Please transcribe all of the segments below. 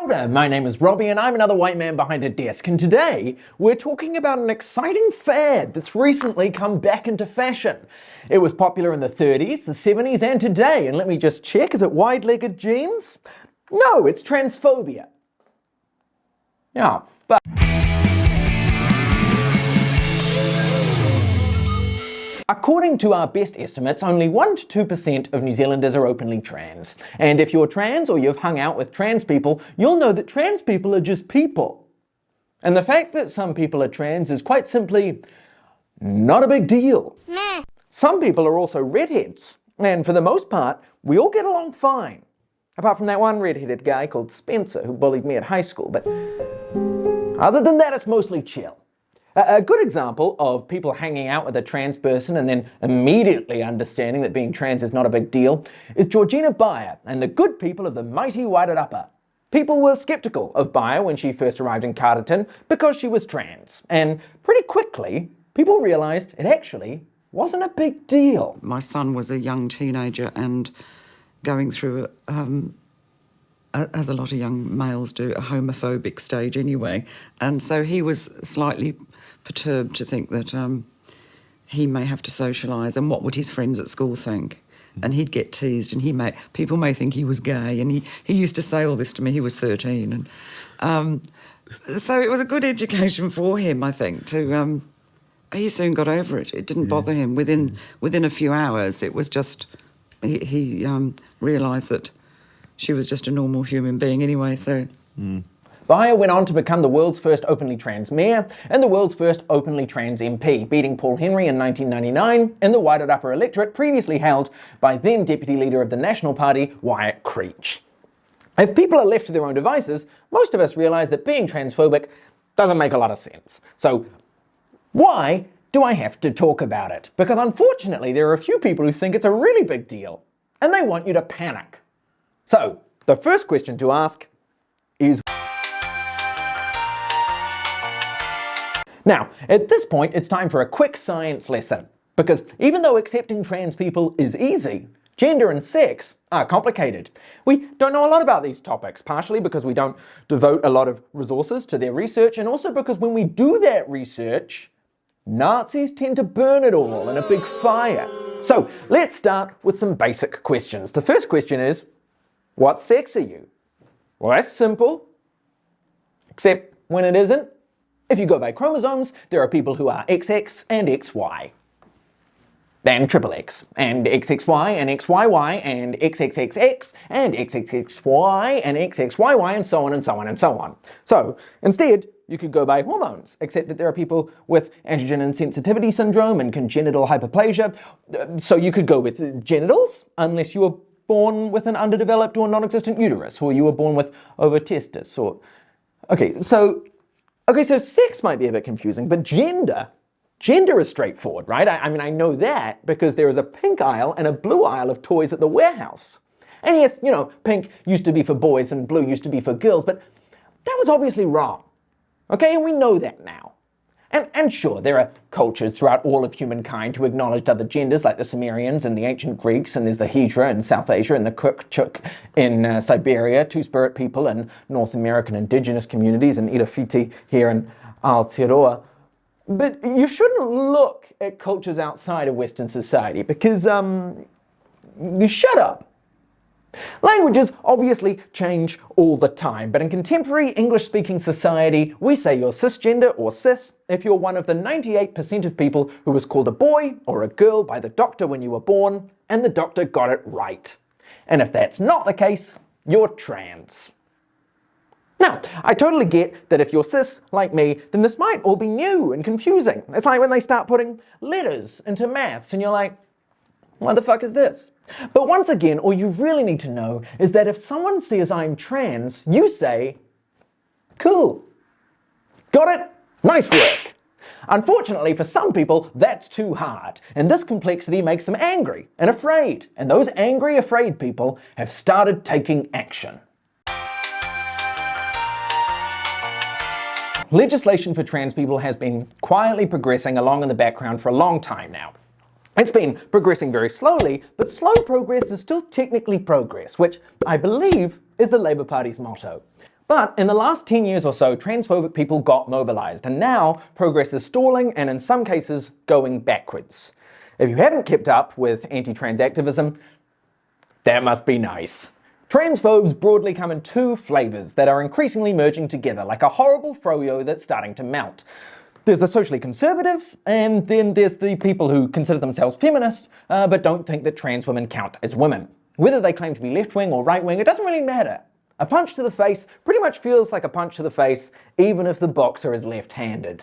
Kia ora, my name is Robbie and I'm another white man behind a desk, and today we're talking about an exciting fad that's recently come back into fashion. It was popular in the 30s, the 70s and today, and let me just check, is it wide-legged jeans? No, it's transphobia. Oh, fuck. According to our best estimates, only 1 to 2% of New Zealanders are openly trans. And if you're trans or you've hung out with trans people, you'll know that trans people are just people. And the fact that some people are trans is quite simply not a big deal. Meh. Some people are also redheads, and for the most part, we all get along fine. Apart from that one redheaded guy called Spencer who bullied me at high school, but other than that, it's mostly chill. A good example of people hanging out with a trans person and then immediately understanding that being trans is not a big deal is Georgina Bayer and the good people of the mighty Wairarapa. People were skeptical of Bayer when she first arrived in Carterton because she was trans, and pretty quickly people realised it actually wasn't a big deal. My son was a young teenager and going through as a lot of young males do, a homophobic stage anyway. And so he was slightly perturbed to think that he may have to socialise and what would his friends at school think. And he'd get teased and people may think he was gay. And he used to say all this to me, he was 13. And so it was a good education for him, I think, he soon got over it. It didn't bother him. Within a few hours, it was just, he realised that she was just a normal human being anyway, so... Bayer went on to become the world's first openly trans mayor and the world's first openly trans MP, beating Paul Henry in 1999 in the Wairarapa electorate previously held by then Deputy Leader of the National Party, Wyatt Creech. If people are left to their own devices, most of us realise that being transphobic doesn't make a lot of sense. So why do I have to talk about it? Because unfortunately there are a few people who think it's a really big deal, and they want you to panic. So, the first question to ask is... Now, at this point, it's time for a quick science lesson. Because even though accepting trans people is easy, gender and sex are complicated. We don't know a lot about these topics, partially because we don't devote a lot of resources to their research, and also because when we do that research, Nazis tend to burn it all in a big fire. So, let's start with some basic questions. The first question is, what sex are you? Well, that's simple. Except when it isn't. If you go by chromosomes, there are people who are XX and XY. And XXX, and XXY, and XYY, and XXXX, and XXXY, and XXYY, and so on and so on and so on. So, instead, you could go by hormones, except that there are people with androgen insensitivity syndrome and congenital hyperplasia. So you could go with genitals, unless you were born with an underdeveloped or non-existent uterus, or you were born with ovotestis, or... Okay, so sex might be a bit confusing, but gender is straightforward, right? I mean, I know that because there is a pink aisle and a blue aisle of toys at the warehouse. And yes, you know, pink used to be for boys and blue used to be for girls, but that was obviously wrong. Okay, and we know that now. And sure, there are cultures throughout all of humankind who acknowledged other genders, like the Sumerians and the ancient Greeks, and there's the Hydra in South Asia and the Kukchuk in Siberia, Two-Spirit people in North American indigenous communities, and Irafiti here in Aotearoa. But you shouldn't look at cultures outside of Western society because, you shut up. Languages obviously change all the time, but in contemporary English-speaking society, we say you're cisgender or cis if you're one of the 98% of people who was called a boy or a girl by the doctor when you were born, and the doctor got it right. And if that's not the case, you're trans. Now, I totally get that if you're cis, like me, then this might all be new and confusing. It's like when they start putting letters into maths, and you're like, what the fuck is this? But once again, all you really need to know is that if someone says I'm trans, you say, cool. Got it? Nice work. Unfortunately, for some people, that's too hard, and this complexity makes them angry and afraid, and those angry, afraid people have started taking action. Legislation for trans people has been quietly progressing along in the background for a long time now. It's been progressing very slowly, but slow progress is still technically progress, which I believe is the Labour Party's motto. But in the last 10 years or so, transphobic people got mobilized, and now progress is stalling and in some cases going backwards. If you haven't kept up with anti-trans activism, that must be nice. Transphobes broadly come in two flavors that are increasingly merging together like a horrible froyo that's starting to melt. There's the socially conservatives, and then there's the people who consider themselves feminist, but don't think that trans women count as women. Whether they claim to be left-wing or right-wing, it doesn't really matter. A punch to the face pretty much feels like a punch to the face, even if the boxer is left-handed.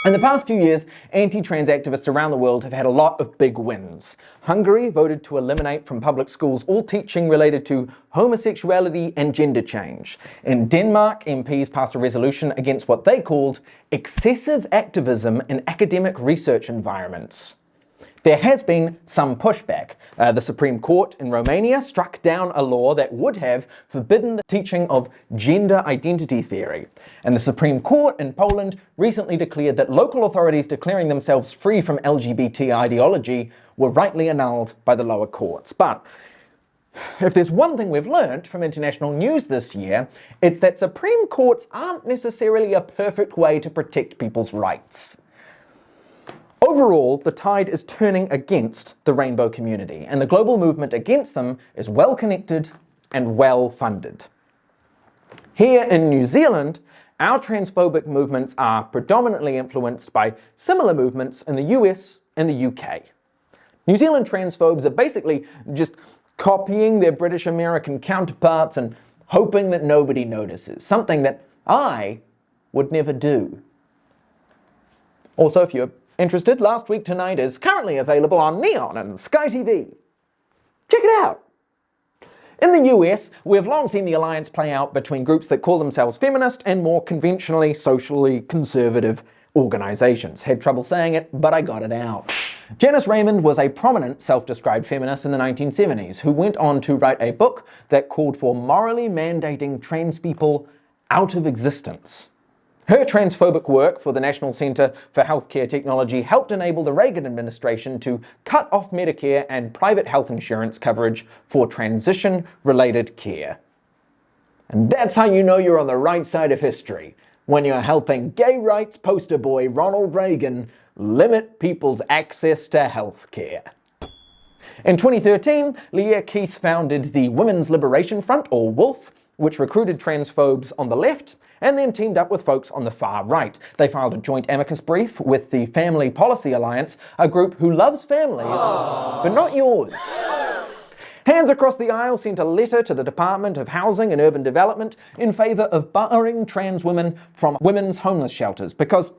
In the past few years, anti-trans activists around the world have had a lot of big wins. Hungary voted to eliminate from public schools all teaching related to homosexuality and gender change. In Denmark, MPs passed a resolution against what they called excessive activism in academic research environments. There has been some pushback. The Supreme Court in Romania struck down a law that would have forbidden the teaching of gender identity theory. And the Supreme Court in Poland recently declared that local authorities declaring themselves free from LGBT ideology were rightly annulled by the lower courts. But if there's one thing we've learned from international news this year, it's that Supreme Courts aren't necessarily a perfect way to protect people's rights. Overall, the tide is turning against the rainbow community, and the global movement against them is well connected and well funded. Here in New Zealand, our transphobic movements are predominantly influenced by similar movements in the US and the UK. New Zealand transphobes are basically just copying their British American counterparts and hoping that nobody notices, something that I would never do. Also, if you're interested, Last Week Tonight is currently available on Neon and Sky TV. Check it out! In the US, we've long seen the alliance play out between groups that call themselves feminist and more conventionally socially conservative organizations. Had trouble saying it, but I got it out. Janice Raymond was a prominent self-described feminist in the 1970s who went on to write a book that called for morally mandating trans people out of existence. Her transphobic work for the National Center for Healthcare Technology helped enable the Reagan administration to cut off Medicare and private health insurance coverage for transition-related care. And that's how you know you're on the right side of history, when you're helping gay rights poster boy Ronald Reagan limit people's access to healthcare. In 2013, Leah Keith founded the Women's Liberation Front, or WOLF, which recruited transphobes on the left and then teamed up with folks on the far right. They filed a joint amicus brief with the Family Policy Alliance, a group who loves families, but not yours. Hands Across the Aisle sent a letter to the Department of Housing and Urban Development in favour of barring trans women from women's homeless shelters, because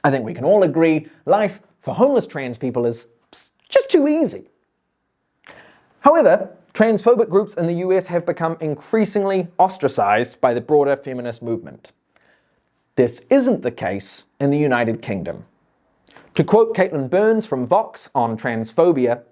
I think we can all agree life for homeless trans people is just too easy. However, transphobic groups in the US have become increasingly ostracized by the broader feminist movement. This isn't the case in the United Kingdom. To quote Caitlin Burns from Vox on transphobia,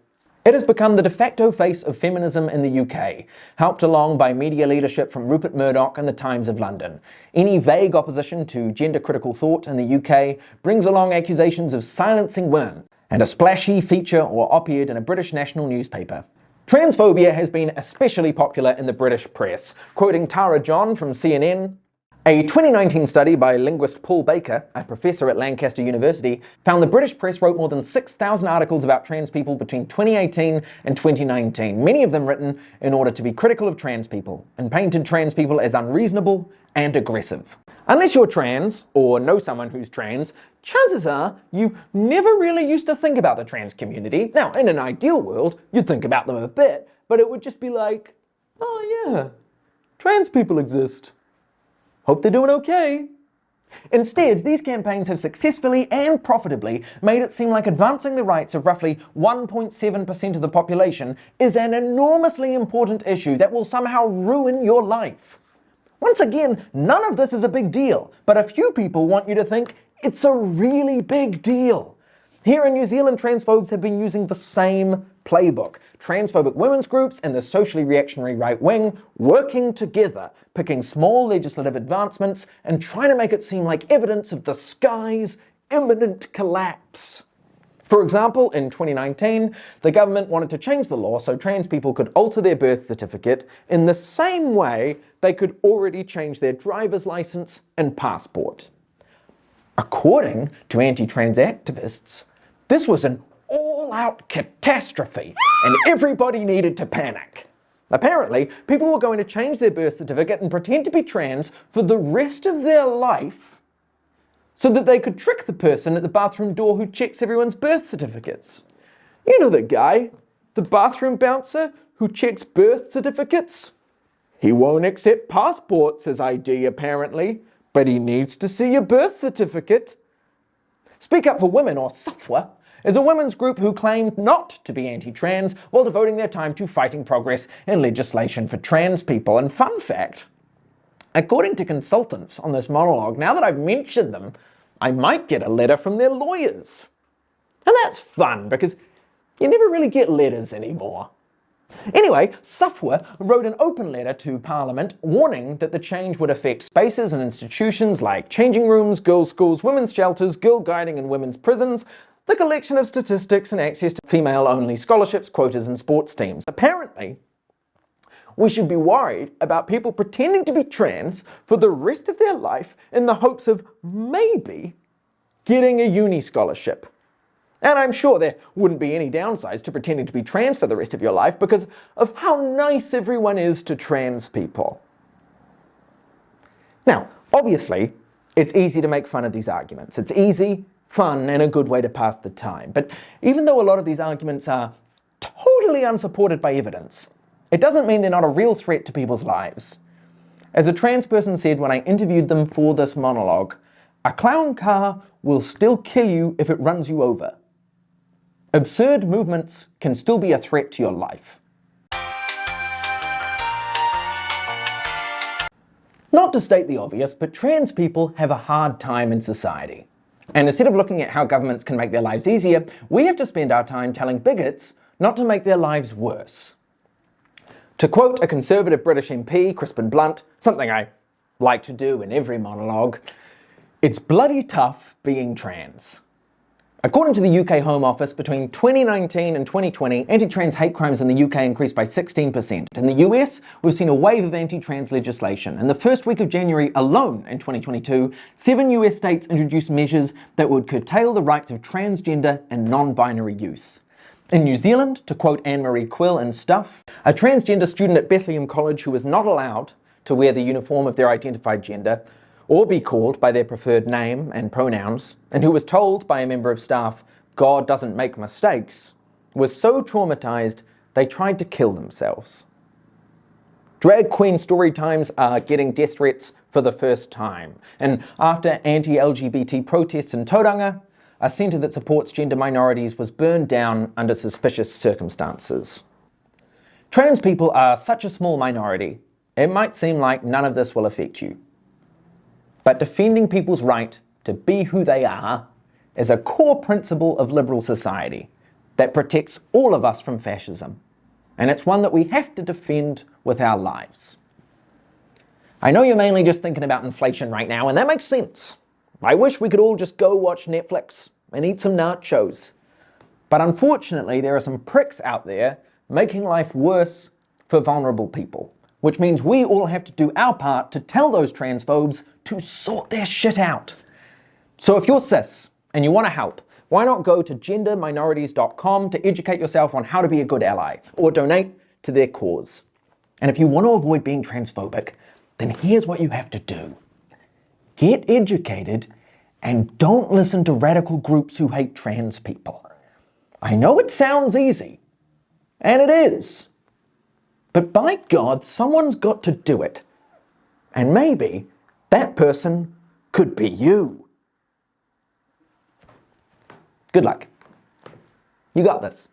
it has become the de facto face of feminism in the UK, helped along by media leadership from Rupert Murdoch and the Times of London. Any vague opposition to gender-critical thought in the UK brings along accusations of silencing women, and a splashy feature or op-ed in a British national newspaper. Transphobia has been especially popular in the British press. Quoting Tara John from CNN, a 2019 study by linguist Paul Baker, a professor at Lancaster University, found the British press wrote more than 6,000 articles about trans people between 2018 and 2019, many of them written in order to be critical of trans people, and painted trans people as unreasonable and aggressive. Unless you're trans, or know someone who's trans, chances are you never really used to think about the trans community. Now, in an ideal world, you'd think about them a bit, but it would just be like, oh yeah, trans people exist. Hope they're doing okay. Instead, these campaigns have successfully and profitably made it seem like advancing the rights of roughly 1.7% of the population is an enormously important issue that will somehow ruin your life. Once again, none of this is a big deal, but a few people want you to think it's a really big deal. Here in New Zealand, transphobes have been using the same playbook. Transphobic women's groups and the socially reactionary right wing working together, picking small legislative advancements and trying to make it seem like evidence of the sky's imminent collapse. For example, in 2019, the government wanted to change the law so trans people could alter their birth certificate in the same way they could already change their driver's license and passport. According to anti-trans activists, this was an all-out catastrophe and everybody needed to panic. Apparently, people were going to change their birth certificate and pretend to be trans for the rest of their life so that they could trick the person at the bathroom door who checks everyone's birth certificates. You know the guy, the bathroom bouncer who checks birth certificates? He won't accept passports as ID apparently, but he needs to see your birth certificate. Speak Up for Women, or SUFWA, is a women's group who claimed not to be anti-trans while devoting their time to fighting progress in legislation for trans people. And fun fact, according to consultants on this monologue, now that I've mentioned them, I might get a letter from their lawyers. And that's fun, because you never really get letters anymore. Anyway, SUFWA wrote an open letter to Parliament warning that the change would affect spaces and institutions like changing rooms, girls' schools, women's shelters, girl guiding and women's prisons, the collection of statistics and access to female-only scholarships, quotas and sports teams. Apparently, we should be worried about people pretending to be trans for the rest of their life in the hopes of maybe getting a uni scholarship. And I'm sure there wouldn't be any downsides to pretending to be trans for the rest of your life because of how nice everyone is to trans people. Now, obviously, it's easy to make fun of these arguments. It's easy, fun, and a good way to pass the time. But even though a lot of these arguments are totally unsupported by evidence, it doesn't mean they're not a real threat to people's lives. As a trans person said when I interviewed them for this monologue, a clown car will still kill you if it runs you over. Absurd movements can still be a threat to your life. Not to state the obvious, but trans people have a hard time in society. And instead of looking at how governments can make their lives easier, we have to spend our time telling bigots not to make their lives worse. To quote a Conservative British MP, Crispin Blunt, something I like to do in every monologue, it's bloody tough being trans. According to the UK Home Office, between 2019 and 2020, anti-trans hate crimes in the UK increased by 16%. In the US, we've seen a wave of anti-trans legislation. In the first week of January alone in 2022, 7 US states introduced measures that would curtail the rights of transgender and non-binary youth. In New Zealand, to quote Anne-Marie Quill in Stuff, a transgender student at Bethlehem College who was not allowed to wear the uniform of their identified gender or be called by their preferred name and pronouns, and who was told by a member of staff, "God doesn't make mistakes," was so traumatized they tried to kill themselves. Drag queen story times are getting death threats for the first time, and after anti-LGBT protests in Tauranga, a centre that supports gender minorities was burned down under suspicious circumstances. Trans people are such a small minority, it might seem like none of this will affect you. But defending people's right to be who they are is a core principle of liberal society that protects all of us from fascism. And it's one that we have to defend with our lives. I know you're mainly just thinking about inflation right now, and that makes sense. I wish we could all just go watch Netflix and eat some nachos. But unfortunately, there are some pricks out there making life worse for vulnerable people, which means we all have to do our part to tell those transphobes to sort their shit out. So if you're cis and you want to help, why not go to genderminorities.com to educate yourself on how to be a good ally, or donate to their cause. And if you want to avoid being transphobic, then here's what you have to do. Get educated and don't listen to radical groups who hate trans people. I know it sounds easy, and it is. But by God, someone's got to do it. And maybe that person could be you. Good luck. You got this.